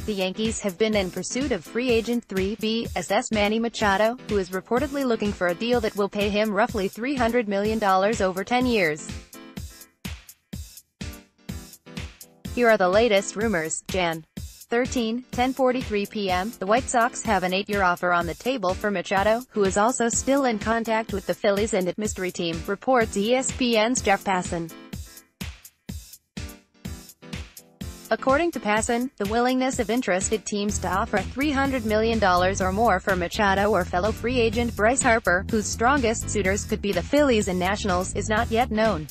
The Yankees have been in pursuit of free agent 3B Manny Machado, who is reportedly looking for a deal that will pay him roughly $300 million over 10 years. Here are the latest rumors. Jan. 13, 10:43 p.m. The White Sox have an 8-year offer on the table for Machado, who is also still in contact with the Phillies and its mystery team, reports ESPN's Passan. According to Passan, the willingness of interested teams to offer $300 million or more for Machado or fellow free agent Bryce Harper, whose strongest suitors could be the Phillies and Nationals, is not yet known.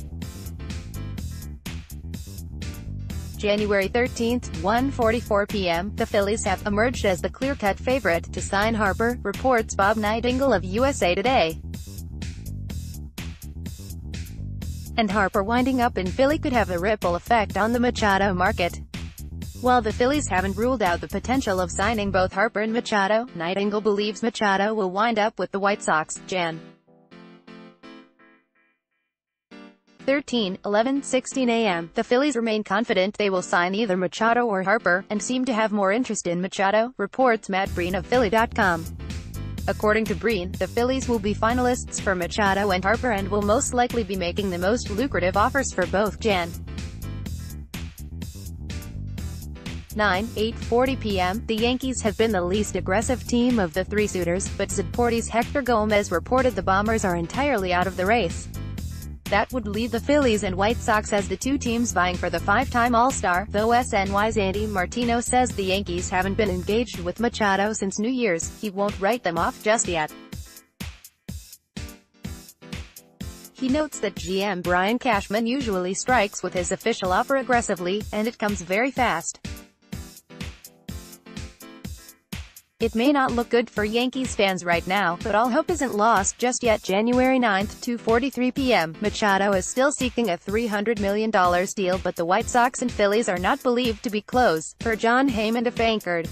January 13, 1:44 p.m., the Phillies have emerged as the clear-cut favorite to sign Harper, reports Bob Nightingale of USA Today. And Harper winding up in Philly could have a ripple effect on the Machado market. While the Phillies haven't ruled out the potential of signing both Harper and Machado, Nightingale believes Machado will wind up with the White Sox. Jan. 13, 11:16 a.m. The Phillies remain confident they will sign either Machado or Harper, and seem to have more interest in Machado, reports Matt Breen of Philly.com. According to Breen, the Phillies will be finalists for Machado and Harper and will most likely be making the most lucrative offers for both. Jan. 8:40 p.m. The Yankees have been the least aggressive team of the three suitors, but Sporty's Hector Gomez reported the Bombers are entirely out of the race. That would leave the Phillies and White Sox as the two teams vying for the five-time All-Star, though SNY's Andy Martino says the Yankees haven't been engaged with Machado since New Year's. He won't write them off just yet. He notes that GM Brian Cashman usually strikes with his official offer aggressively, and it comes very fast. It may not look good for Yankees fans right now, but all hope isn't lost just yet. January 9, 2:43 p.m. Machado is still seeking a $300 million deal, but the White Sox and Phillies are not believed to be close, per Jon Heyman of Anchored.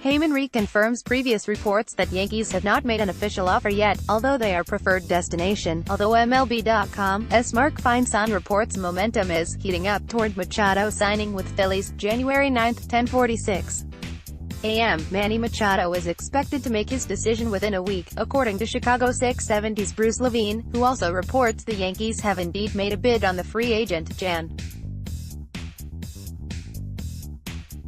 Heyman reconfirms previous reports that Yankees have not made an official offer yet, although they are preferred destination. Although MLB.com's Mark Feinsand reports momentum is heating up toward Machado signing with Phillies. January 9, 10:46 a.m. Manny Machado is expected to make his decision within a week, according to Chicago 670's Bruce Levine, who also reports the Yankees have indeed made a bid on the free agent. Jan.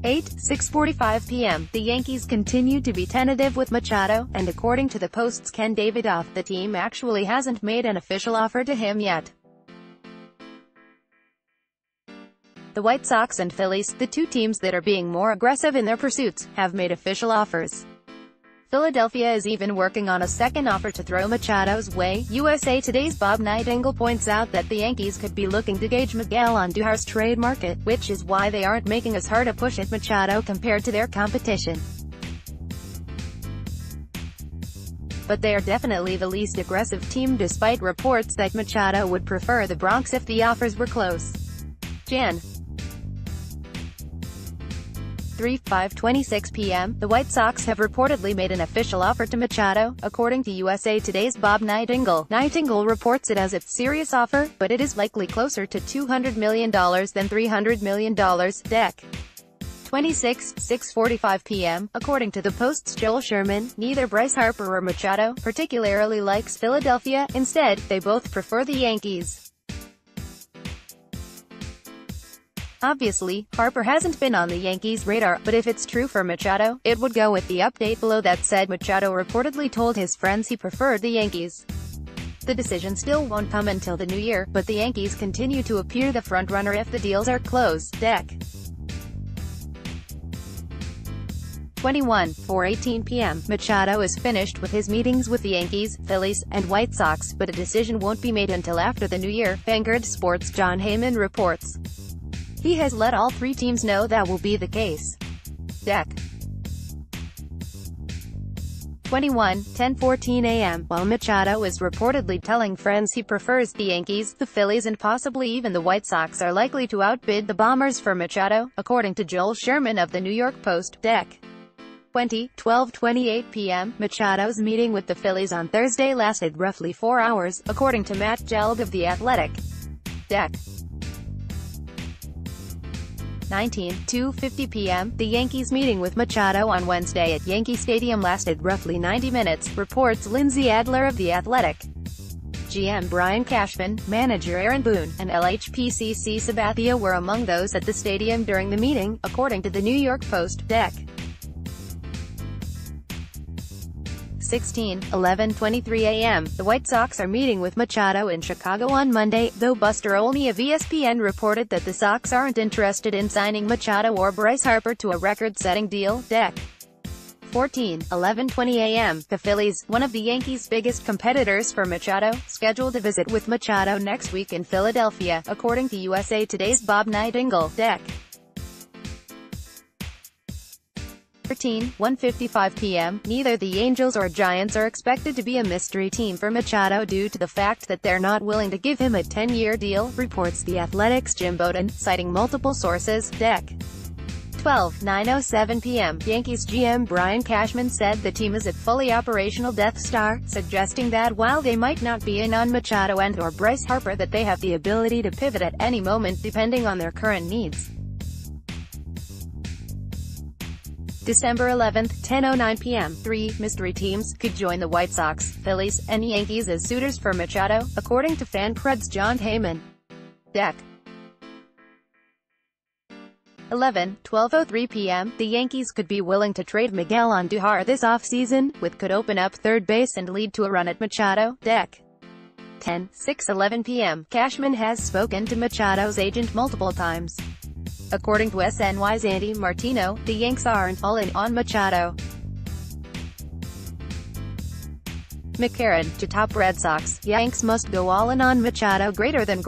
6:45 p.m. The Yankees continue to be tentative with Machado, and according to the Post's Ken Davidoff, the team actually hasn't made an official offer to him yet. The White Sox and Phillies, the two teams that are being more aggressive in their pursuits, have made official offers. Philadelphia is even working on a second offer to throw Machado's way. USA Today's Bob Nightingale points out that the Yankees could be looking to gauge Miguel Andujar's trade market, which is why they aren't making as hard a push at Machado compared to their competition. But they are definitely the least aggressive team, despite reports that Machado would prefer the Bronx if the offers were close. Jan. 5:26 p.m. The White Sox have reportedly made an official offer to Machado, according to USA Today's Bob Nightingale. Nightingale reports it as its serious offer, but it is likely closer to $200 million than $300 million. Dec. 6:45 p.m. According to the Post's Joel Sherman, neither Bryce Harper or Machado particularly likes Philadelphia. Instead, they both prefer the Yankees. Obviously, Harper hasn't been on the Yankees' radar, but if it's true for Machado, it would go with the update below that said Machado reportedly told his friends he preferred the Yankees. The decision still won't come until the new year, but the Yankees continue to appear the frontrunner if the deals are closed. Dec. 4:18 p.m. Machado is finished with his meetings with the Yankees, Phillies, and White Sox, but a decision won't be made until after the new year, Vanguard Sports' Jon Heyman reports. He has let all three teams know that will be the case. Dec. 10:14 a.m. While Machado is reportedly telling friends he prefers the Yankees, the Phillies and possibly even the White Sox are likely to outbid the Bombers for Machado, according to Joel Sherman of the New York Post. Dec. 12:28 p.m. Machado's meeting with the Phillies on Thursday lasted roughly 4 hours, according to Matt Gelb of The Athletic. Dec. 19, 2:50 p.m. The Yankees meeting with Machado on Wednesday at Yankee Stadium lasted roughly 90 minutes, reports Lindsay Adler of The Athletic. GM Brian Cashman, manager Aaron Boone, and LHPCC Sabathia were among those at the stadium during the meeting, according to the New York Post. Deck. 11:23 a.m. The White Sox are meeting with Machado in Chicago on Monday, though Buster Olney of ESPN reported that the Sox aren't interested in signing Machado or Bryce Harper to a record-setting deal. Deck. 11:20 a.m. The Phillies, one of the Yankees' biggest competitors for Machado, scheduled a visit with Machado next week in Philadelphia, according to USA Today's Bob Nightingale. Deck. 1:55 p.m. Neither the Angels or Giants are expected to be a mystery team for Machado due to the fact that they're not willing to give him a 10-year deal, reports The Athletic's Jim Bowden, citing multiple sources. Deck. 9:07 p.m. Yankees GM Brian Cashman said the team is at fully operational Death Star, suggesting that while they might not be in on Machado and/or Bryce Harper, that they have the ability to pivot at any moment depending on their current needs. December 11, 10:09 p.m. 3 mystery teams could join the White Sox, Phillies, and Yankees as suitors for Machado, according to FanPred's John Heyman. Deck. 12:03 p.m. The Yankees could be willing to trade Miguel Andujar this offseason, which could open up third base and lead to a run at Machado. Deck. 6:11 p.m. Cashman has spoken to Machado's agent multiple times. According to SNY's Andy Martino, the Yanks aren't all in on Machado. McCarran, to top Red Sox, Yanks must go all in on Machado. Greater than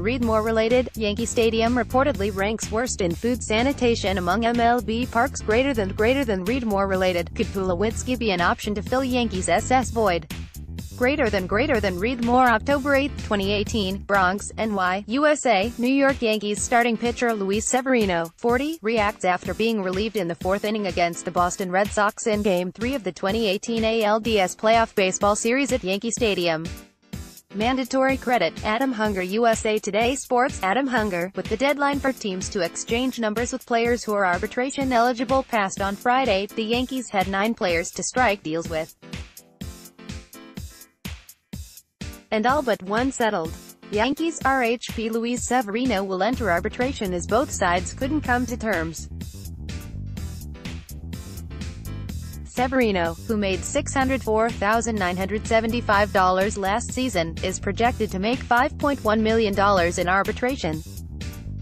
read more related. Yankee Stadium reportedly ranks worst in food sanitation among MLB parks. Greater than read more related. Could Tulowitzki be an option to fill Yankees' SS void? Greater than read more. October 8, 2018, Bronx, NY, USA. New York Yankees starting pitcher Luis Severino, 40, reacts after being relieved in the fourth inning against the Boston Red Sox in Game 3 of the 2018 ALDS Playoff Baseball Series at Yankee Stadium. Mandatory credit. Adam Hunger. USA Today Sports. Adam Hunger, with the deadline for teams to exchange numbers with players who are arbitration eligible passed on Friday, the Yankees had 9 players to strike deals with, and all but one settled. Yankees RHP Luis Severino will enter arbitration as both sides couldn't come to terms. Severino, who made $604,975 last season, is projected to make $5.1 million in arbitration.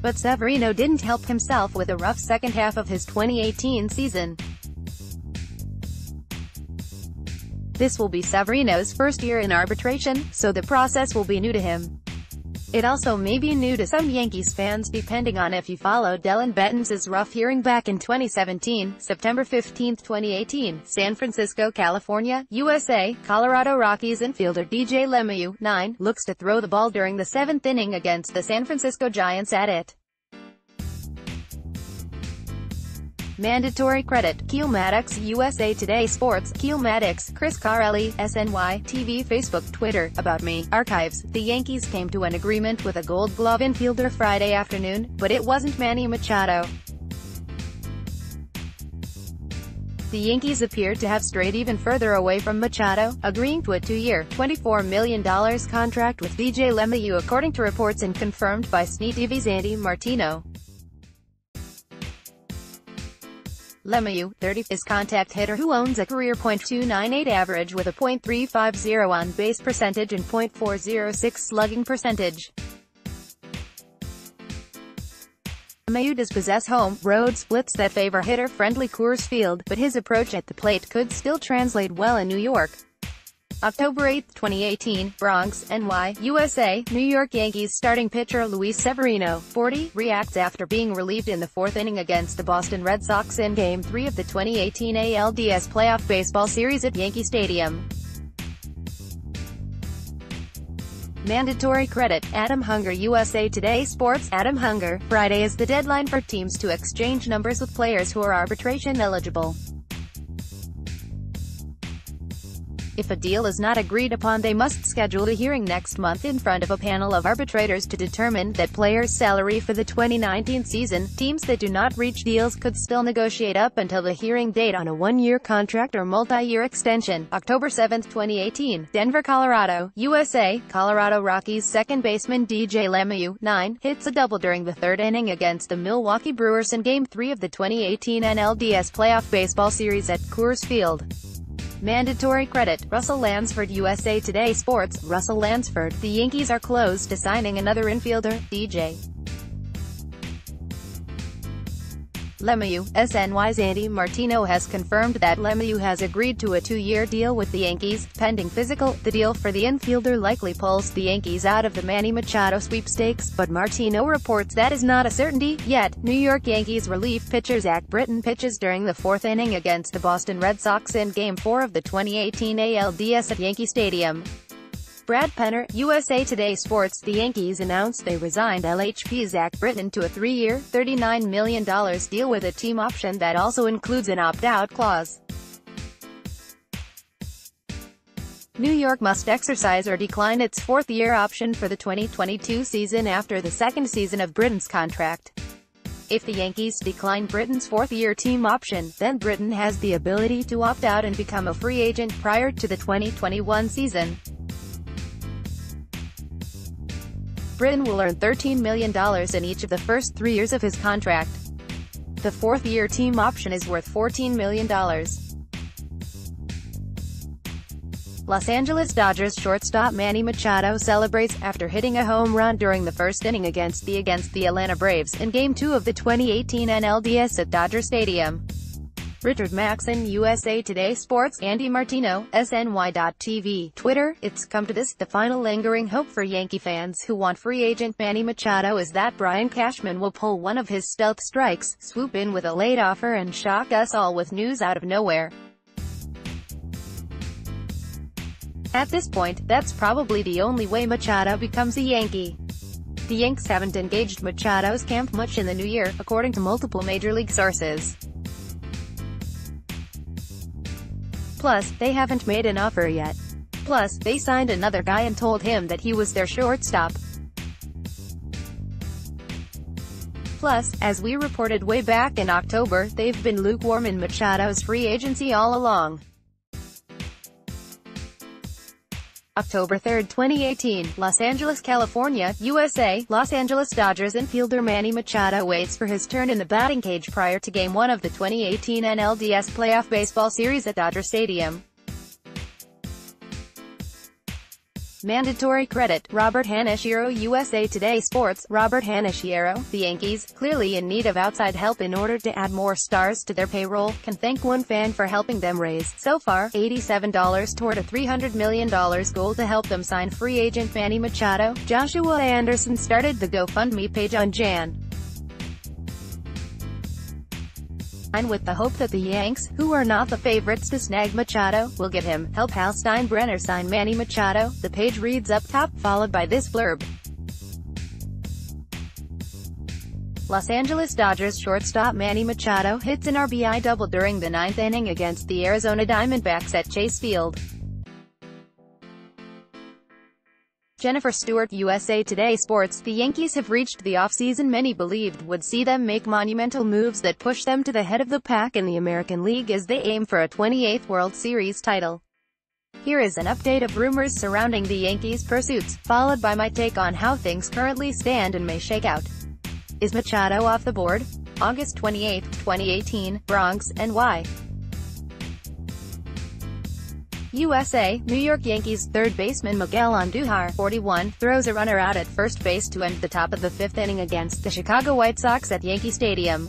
But Severino didn't help himself with a rough second half of his 2018 season. This will be Severino's first year in arbitration, so the process will be new to him. It also may be new to some Yankees fans depending on if you followed Dellin Betances' rough hearing back in 2017, September 15, 2018, San Francisco, California, USA. Colorado Rockies infielder DJ LeMahieu, 9, looks to throw the ball during the 7th inning against the San Francisco Giants at it. Mandatory credit. Keel Maddox. USA Today Sports. Keel Maddox, Chris Carelli, SNY, TV, Facebook, Twitter. About Me. Archives. The Yankees came to an agreement with a Gold Glove infielder Friday afternoon, but it wasn't Manny Machado. The Yankees appeared to have strayed even further away from Machado, agreeing to a 2-year, $24 million contract with DJ LeMahieu, according to reports and confirmed by SNY TV's Andy Martino. LeMahieu, 30, is contact hitter who owns a career .298 average with a .350 on-base percentage and .406 slugging percentage. LeMahieu does possess home-road splits that favor hitter-friendly Coors Field, but his approach at the plate could still translate well in New York. October 8, 2018, Bronx, NY, USA. New York Yankees starting pitcher Luis Severino, 40, reacts after being relieved in the 4th inning against the Boston Red Sox in Game 3 of the 2018 ALDS Playoff Baseball Series at Yankee Stadium. Mandatory credit. Adam Hunger. USA Today Sports. Adam Hunger. Friday is the deadline for teams to exchange numbers with players who are arbitration eligible. If a deal is not agreed upon, they must schedule a hearing next month in front of a panel of arbitrators to determine that player's salary for the 2019 season. Teams that do not reach deals could still negotiate up until the hearing date on a one-year contract or multi-year extension. October 7, 2018, Denver, Colorado, USA. Colorado Rockies second baseman DJ LeMahieu, 9, hits a double during the third inning against the Milwaukee Brewers in Game 3 of the 2018 NLDS Playoff Baseball Series at Coors Field. Mandatory credit. Russell Lansford, USA Today Sports. Russell Lansford, the Yankees are close to signing another infielder, DJ LeMahieu. SNY's Andy Martino has confirmed that LeMahieu has agreed to a 2-year deal with the Yankees, pending physical. The deal for the infielder likely pulls the Yankees out of the Manny Machado sweepstakes, but Martino reports that is not a certainty yet. New York Yankees relief pitcher Zach Britton pitches during the fourth inning against the Boston Red Sox in Game 4 of the 2018 ALDS at Yankee Stadium. Brad Penner, USA Today Sports. The Yankees announced they resigned LHP Zach Britton to a 3-year, $39 million deal with a team option that also includes an opt-out clause. New York must exercise or decline its fourth-year option for the 2022 season after the second season of Britton's contract. If the Yankees decline Britton's fourth-year team option, then Britton has the ability to opt out and become a free agent prior to the 2021 season. Britton will earn $13 million in each of the first 3 years of his contract. The fourth-year team option is worth $14 million. Los Angeles Dodgers shortstop Manny Machado celebrates after hitting a home run during the first inning against the Atlanta Braves in Game 2 of the 2018 NLDS at Dodger Stadium. Richard Maxon, USA Today Sports. Andy Martino, SNY.TV. Twitter. It's come to this. The final lingering hope for Yankee fans who want free agent Manny Machado is that Brian Cashman will pull one of his stealth strikes, swoop in with a late offer and shock us all with news out of nowhere. At this point, that's probably the only way Machado becomes a Yankee. The Yanks haven't engaged Machado's camp much in the new year, according to multiple major league sources. Plus, they haven't made an offer yet. Plus, they signed another guy and told him that he was their shortstop. Plus, as we reported way back in October, they've been lukewarm in Machado's free agency all along. October 3, 2018, Los Angeles, California, USA. Los Angeles Dodgers infielder Manny Machado waits for his turn in the batting cage prior to Game 1 of the 2018 NLDS Playoff Baseball Series at Dodger Stadium. Mandatory credit. Robert Hanashiro, USA Today Sports. Robert Hanashiro, the Yankees, clearly in need of outside help in order to add more stars to their payroll, can thank one fan for helping them raise, so far, $87 toward a $300 million goal to help them sign free agent Manny Machado. Joshua Anderson started the GoFundMe page on Jan. with the hope that the Yanks, who are not the favorites to snag Machado, will get him. Help Hal Steinbrenner sign Manny Machado. The page reads up top, followed by this blurb. Los Angeles Dodgers shortstop Manny Machado hits an RBI double during the ninth inning against the Arizona Diamondbacks at Chase Field. Jennifer Stewart, USA Today Sports. The Yankees have reached the offseason many believed would see them make monumental moves that push them to the head of the pack in the American League as they aim for a 28th World Series title. Here is an update of rumors surrounding the Yankees' pursuits, followed by my take on how things currently stand and may shake out. Is Machado off the board? August 28, 2018, Bronx, NY. USA, New York Yankees third baseman Miguel Andujar, 41, throws a runner out at first base to end the top of the fifth inning against the Chicago White Sox at Yankee Stadium.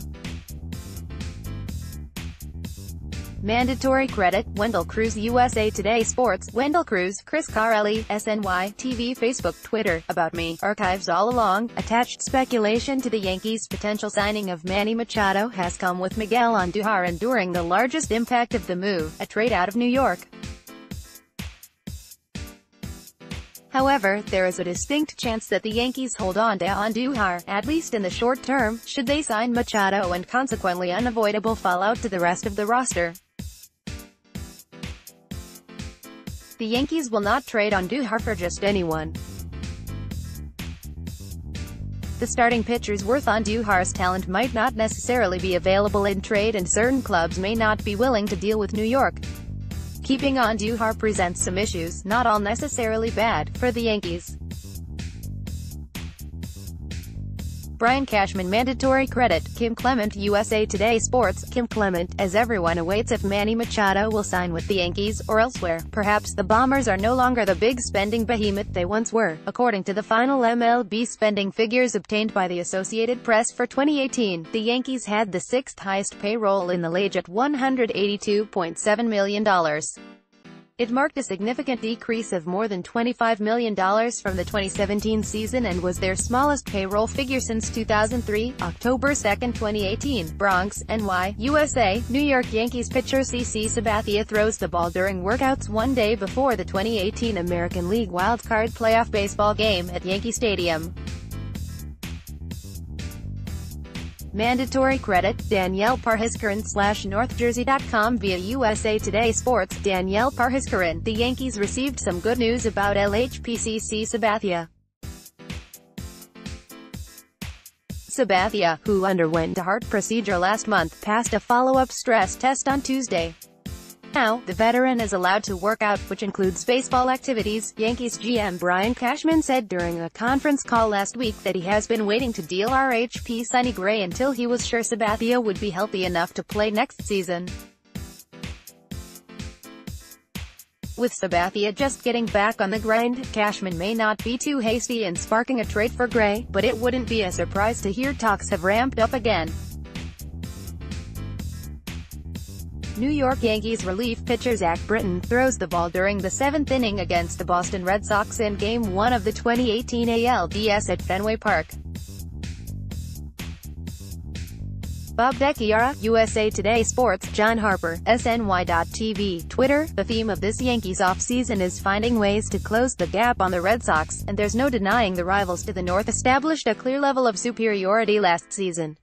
Mandatory credit. Wendell Cruz, USA Today Sports. Wendell Cruz, Chris Carelli, SNY, TV, Facebook, Twitter. About me. Archives all along. Attached speculation to the Yankees' potential signing of Manny Machado has come with Miguel Andujar enduring the largest impact of the move, a trade out of New York. However, there is a distinct chance that the Yankees hold on to Andujar, at least in the short term, should they sign Machado and consequently unavoidable fallout to the rest of the roster. the Yankees will not trade Andujar for just anyone. The starting pitcher's worth Andujar's talent might not necessarily be available in trade, and certain clubs may not be willing to deal with New York. Keeping Andujar presents some issues, not all necessarily bad, for the Yankees. Brian Cashman mandatory credit, Kim Clement USA Today Sports, Kim Clement, as everyone awaits if Manny Machado will sign with the Yankees, or elsewhere. Perhaps the Bombers are no longer the big spending behemoth they once were, according to the final MLB spending figures obtained by the Associated Press for 2018. The Yankees had the sixth highest payroll in the league at $182.7 million. It marked a significant decrease of more than $25 million from the 2017 season and was their smallest payroll figure since 2003, October 2, 2018. Bronx, NY, USA, New York Yankees pitcher CC Sabathia throws the ball during workouts one day before the 2018 American League wildcard playoff baseball game at Yankee Stadium. Mandatory credit, Danielle Parhiskaran /NorthJersey.com via USA Today Sports, Danielle Parhiskaran. The Yankees received some good news about LHPCC Sabathia. Sabathia, who underwent a heart procedure last month, passed a follow-up stress test on Tuesday. Now, the veteran is allowed to work out, which includes baseball activities. Yankees GM Brian Cashman said during a conference call last week that he has been waiting to deal RHP Sonny Gray until he was sure Sabathia would be healthy enough to play next season. With Sabathia just getting back on the grind, Cashman may not be too hasty in sparking a trade for Gray, but it wouldn't be a surprise to hear talks have ramped up again. New York Yankees relief pitcher Zach Britton throws the ball during the seventh inning against the Boston Red Sox in Game 1 of the 2018 ALDS at Fenway Park. Bob Becchiara, USA Today Sports, John Harper, SNY.TV, Twitter. The theme of this Yankees offseason is finding ways to close the gap on the Red Sox, and there's no denying the rivals to the north established a clear level of superiority last season.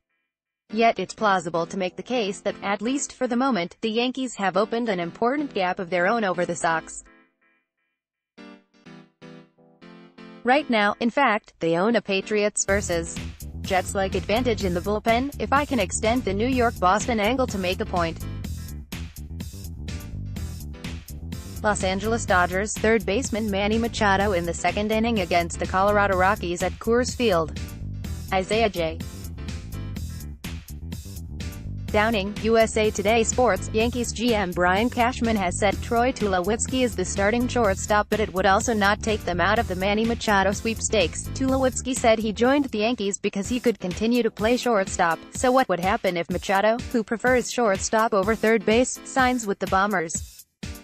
Yet it's plausible to make the case that, at least for the moment, the Yankees have opened an important gap of their own over the Sox. Right now, in fact, they own a Patriots versus Jets-like advantage in the bullpen, if I can extend the New York-Boston angle to make a point. Los Angeles Dodgers third baseman Manny Machado in the second inning against the Colorado Rockies at Coors Field. Isaiah J. Downing, USA Today Sports. Yankees GM Brian Cashman has said Troy Tulowitzki is the starting shortstop, but it would also not take them out of the Manny Machado sweepstakes. Tulowitzki said he joined the Yankees because he could continue to play shortstop. So what would happen if Machado, who prefers shortstop over third base, signs with the Bombers?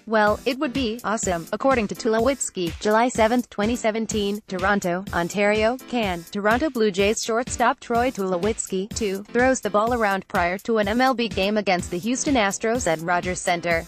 Well, it would be awesome, according to Tulowitzki. July 7, 2017, Toronto, Ontario, Can. Toronto Blue Jays shortstop Troy Tulowitzki, 2, throws the ball around prior to an MLB game against the Houston Astros at Rogers Center.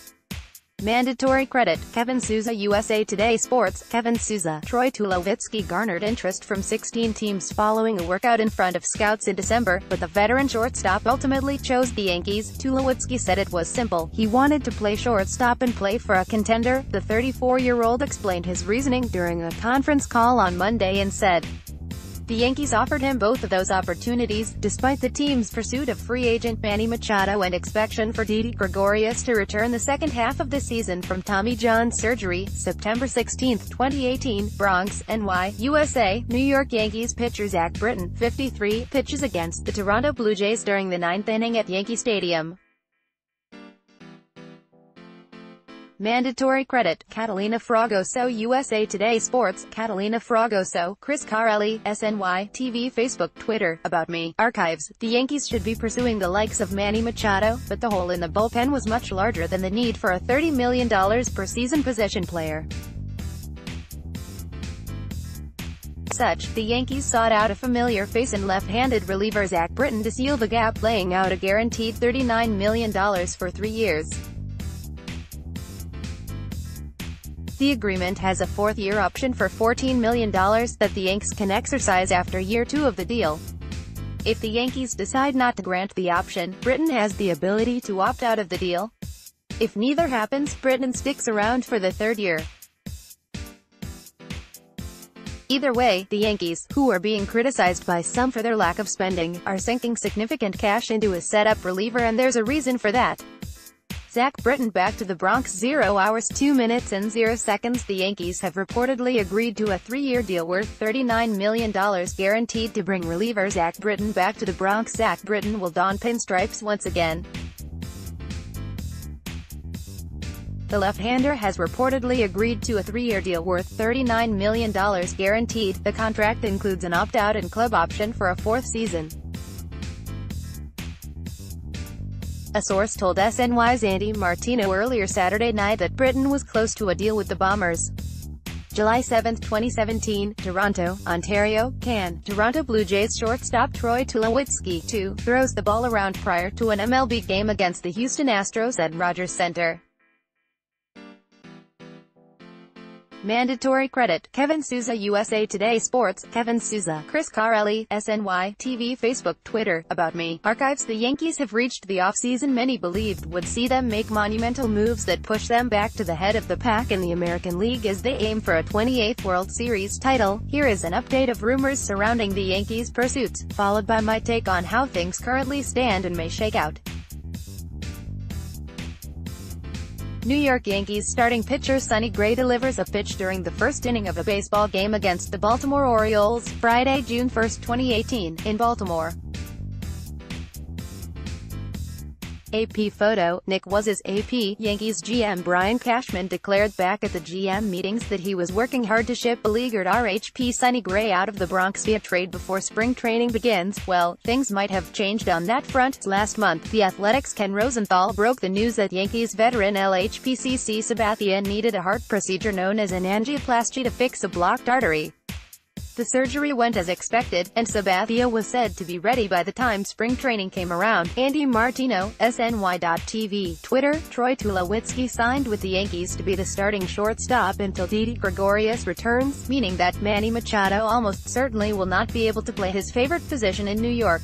Mandatory credit, Kevin Souza USA Today Sports, Kevin Souza. Troy Tulowitzki garnered interest from 16 teams following a workout in front of scouts in December, but the veteran shortstop ultimately chose the Yankees. Tulowitzki said it was simple. He wanted to play shortstop and play for a contender. The 34-year-old explained his reasoning during a conference call on Monday and said the Yankees offered him both of those opportunities, despite the team's pursuit of free agent Manny Machado and expectation for Didi Gregorius to return the second half of the season from Tommy John surgery. September 16, 2018, Bronx, NY, USA. New York Yankees pitcher Zach Britton, 53, pitches against the Toronto Blue Jays during the ninth inning at Yankee Stadium. Mandatory credit, Catalina Fragoso USA Today Sports, Catalina Fragoso, Chris Carelli, SNY, TV Facebook Twitter, About Me, Archives. The Yankees should be pursuing the likes of Manny Machado, but the hole in the bullpen was much larger than the need for a $30 million per season position player. Such, the Yankees sought out a familiar face in left-handed reliever Zach Britton to seal the gap, laying out a guaranteed $39 million for 3 years. The agreement has a fourth-year option for $14 million that the Yanks can exercise after year 2 of the deal. If the Yankees decide not to grant the option, Britton has the ability to opt out of the deal. If neither happens, Britton sticks around for the third year. Either way, the Yankees, who are being criticized by some for their lack of spending, are sinking significant cash into a setup reliever, and there's a reason for that. Zach Britton back to the Bronx. 0 hours 2 minutes and 0 seconds. The Yankees have reportedly agreed to a 3-year deal worth $39 million guaranteed to bring reliever Zach Britton back to the Bronx. Zach Britton will don pinstripes once again. The left-hander has reportedly agreed to a 3-year deal worth $39 million guaranteed. The contract includes an opt-out and club option for a 4th season. A source told SNY's Manny Machado earlier Saturday night that Britton was close to a deal with the Bombers. July 7, 2017, Toronto, Ontario, Can. Toronto Blue Jays shortstop Troy Tulowitzki, 2, throws the ball around prior to an MLB game against the Houston Astros at Rogers Center. Mandatory credit. Kevin Souza. USA Today Sports. Kevin Souza. Chris Carelli. SNY. TV. Facebook. Twitter. About me. Archives. The Yankees have reached the offseason many believed would see them make monumental moves that push them back to the head of the pack in the American League as they aim for a 28th World Series title. Here is an update of rumors surrounding the Yankees' pursuits, followed by my take on how things currently stand and may shake out. New York Yankees starting pitcher Sonny Gray delivers a pitch during the first inning of a baseball game against the Baltimore Orioles, Friday, June 1, 2018, in Baltimore. AP photo. Nick was his AP. Yankees GM Brian Cashman declared back at the GM meetings that he was working hard to ship beleaguered RHP Sonny Gray out of the Bronx via trade before spring training begins. Well, things might have changed on that front. Last month, The Athletic's Ken Rosenthal broke the news that Yankees veteran LHPCC Sabathia needed a heart procedure known as an angioplasty to fix a blocked artery. The surgery went as expected, and Sabathia was said to be ready by the time spring training came around. Andy Martino, SNY.TV. Twitter. Troy Tulowitzki signed with the Yankees to be the starting shortstop until Didi Gregorius returns, meaning that Manny Machado almost certainly will not be able to play his favorite position in New York.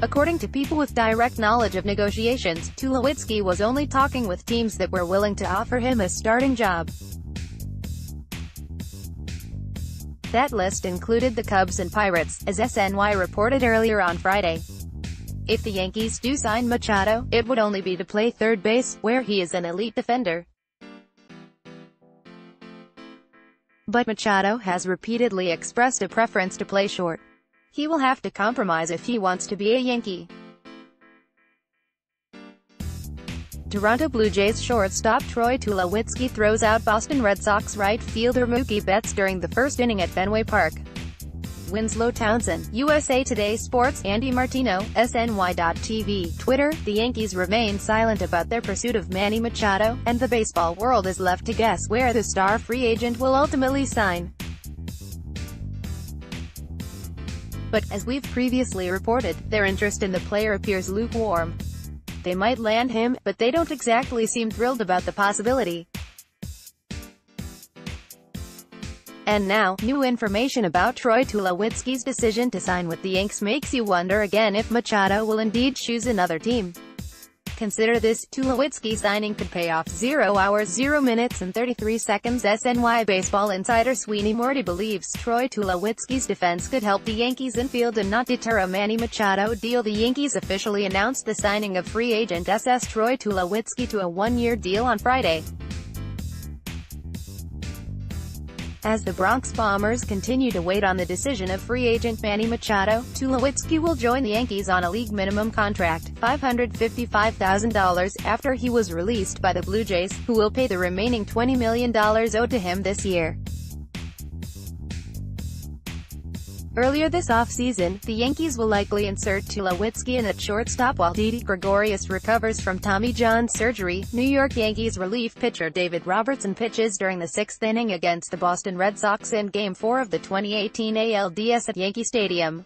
According to people with direct knowledge of negotiations, Tulowitzki was only talking with teams that were willing to offer him a starting job. That list included the Cubs and Pirates, as SNY reported earlier on Friday. If the Yankees do sign Machado, it would only be to play third base, where he is an elite defender. But Machado has repeatedly expressed a preference to play short. He will have to compromise if he wants to be a Yankee. Toronto Blue Jays shortstop Troy Tulowitzki throws out Boston Red Sox right fielder Mookie Betts during the first inning at Fenway Park. Winslow Townsend. USA Today Sports. Andy Martino, SNY.TV. Twitter. The Yankees remain silent about their pursuit of Manny Machado, and the baseball world is left to guess where the star free agent will ultimately sign. But, as we've previously reported, their interest in the player appears lukewarm. They might land him, but they don't exactly seem thrilled about the possibility. And now, new information about Troy Tulowitzki's decision to sign with the Yanks makes you wonder again if Machado will indeed choose another team. Consider this: Tulowitzki signing could pay off. 0 hours 0 minutes and 33 seconds. SNY baseball insider Sweeney Morty believes Troy Tulowitzki's defense could help the Yankees infield and not deter a Manny Machado deal. The Yankees officially announced the signing of free agent Troy Tulowitzki to a 1-year deal on Friday. As the Bronx Bombers continue to wait on the decision of free agent Manny Machado, Tulowitzki will join the Yankees on a league minimum contract, $555,000, after he was released by the Blue Jays, who will pay the remaining $20 million owed to him this year. Earlier this offseason, the Yankees will likely insert Tulowitzki in at shortstop while Didi Gregorius recovers from Tommy John surgery. New York Yankees relief pitcher David Robertson pitches during the 6th inning against the Boston Red Sox in Game 4 of the 2018 ALDS at Yankee Stadium.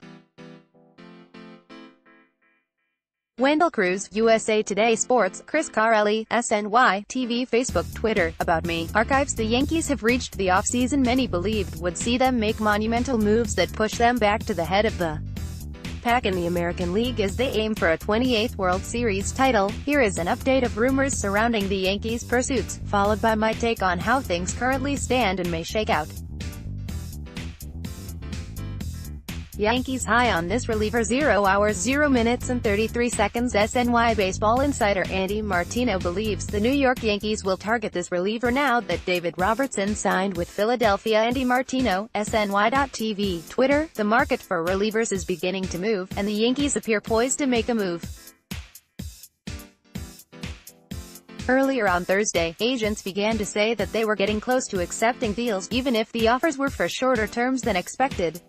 Wendell Cruz, USA Today Sports. Chris Carelli, SNY, TV, Facebook, Twitter. About me. Archives. The Yankees have reached the offseason many believed would see them make monumental moves that push them back to the head of the pack in the American League as they aim for a 28th World Series title. Here is an update of rumors surrounding the Yankees' pursuits, followed by my take on how things currently stand and may shake out. Yankees high on this reliever. 0 hours 0 minutes and 33 seconds. SNY baseball insider Andy Martino believes the New York Yankees will target this reliever now that David Robertson signed with Philadelphia. Andy Martino, SNY.TV. Twitter, the market for relievers is beginning to move, and the Yankees appear poised to make a move. Earlier on Thursday, agents began to say that they were getting close to accepting deals, even if the offers were for shorter terms than expected.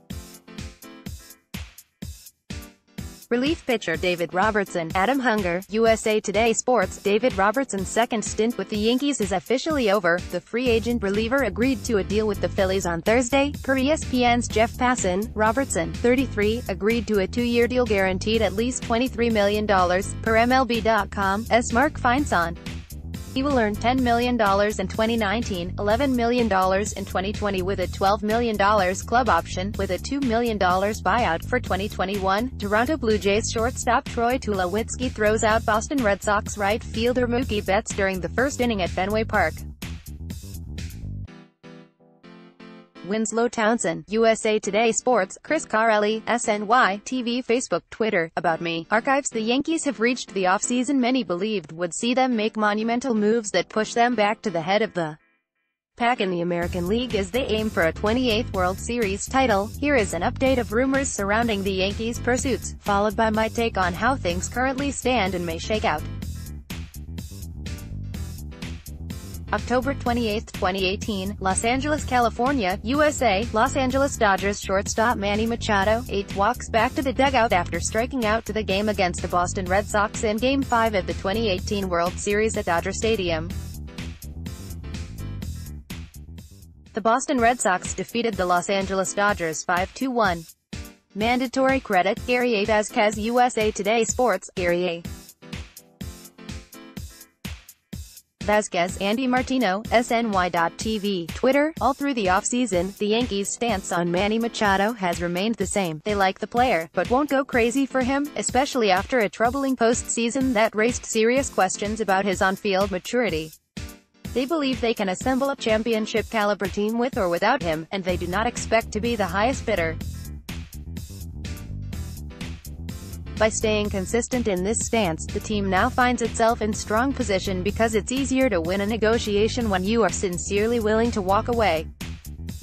Relief pitcher David Robertson, Adam Hunger, USA Today Sports. David Robertson's second stint with the Yankees is officially over. The free agent reliever agreed to a deal with the Phillies on Thursday. Per ESPN's Jeff Passan, Robertson, 33, agreed to a 2-year deal guaranteed at least $23 million. Per MLB.com's Mark Feinsand, he will earn $10 million in 2019, $11 million in 2020 with a $12 million club option, with a $2 million buyout for 2021. Toronto Blue Jays shortstop Troy Tulowitzki throws out Boston Red Sox right fielder Mookie Betts during the first inning at Fenway Park. Winslow Townsend, USA Today Sports. Chris Carelli, SNY.TV. Facebook, Twitter. About me. Archives. The Yankees have reached the offseason many believed would see them make monumental moves that push them back to the head of the pack in the American League as they aim for a 28th World Series title. Here is an update of rumors surrounding the Yankees' pursuits, followed by my take on how things currently stand and may shake out. October 28, 2018, Los Angeles, California, USA. Los Angeles Dodgers shortstop Manny Machado, 8, walks back to the dugout after striking out to the game against the Boston Red Sox in Game 5 of the 2018 World Series at Dodger Stadium. The Boston Red Sox defeated the Los Angeles Dodgers 5-1. Mandatory credit, Gary A. Vasquez, USA Today Sports. Gary A. Vasquez, Andy Martino, SNY.TV. Twitter. All through the offseason, the Yankees' stance on Manny Machado has remained the same. They like the player, but won't go crazy for him, especially after a troubling postseason that raised serious questions about his on-field maturity. They believe they can assemble a championship-caliber team with or without him, and they do not expect to be the highest bidder. By staying consistent in this stance, the team now finds itself in strong position because it's easier to win a negotiation when you are sincerely willing to walk away.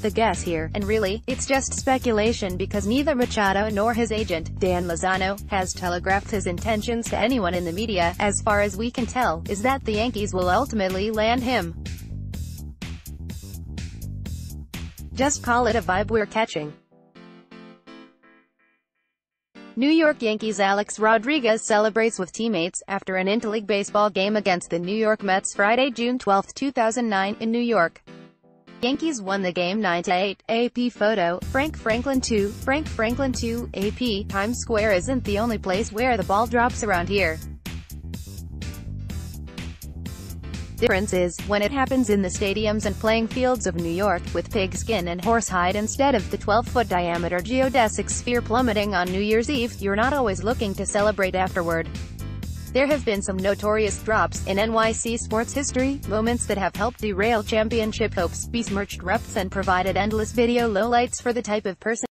The guess here, and really, it's just speculation because neither Machado nor his agent, Dan Lozano, has telegraphed his intentions to anyone in the media. As far as we can tell, is that the Yankees will ultimately land him. Just call it a vibe we're catching. New York Yankees Alex Rodriguez celebrates with teammates after an interleague baseball game against the New York Mets Friday, June 12, 2009, in New York. Yankees won the game 9-8. AP photo, Frank Franklin 2, AP, Times Square isn't the only place where the ball drops around here. Difference is, when it happens in the stadiums and playing fields of New York, with pigskin and horsehide instead of the 12-foot diameter geodesic sphere plummeting on New Year's Eve, you're not always looking to celebrate afterward. There have been some notorious drops in NYC sports history, moments that have helped derail championship hopes, besmirched reps and provided endless video lowlights for the type of person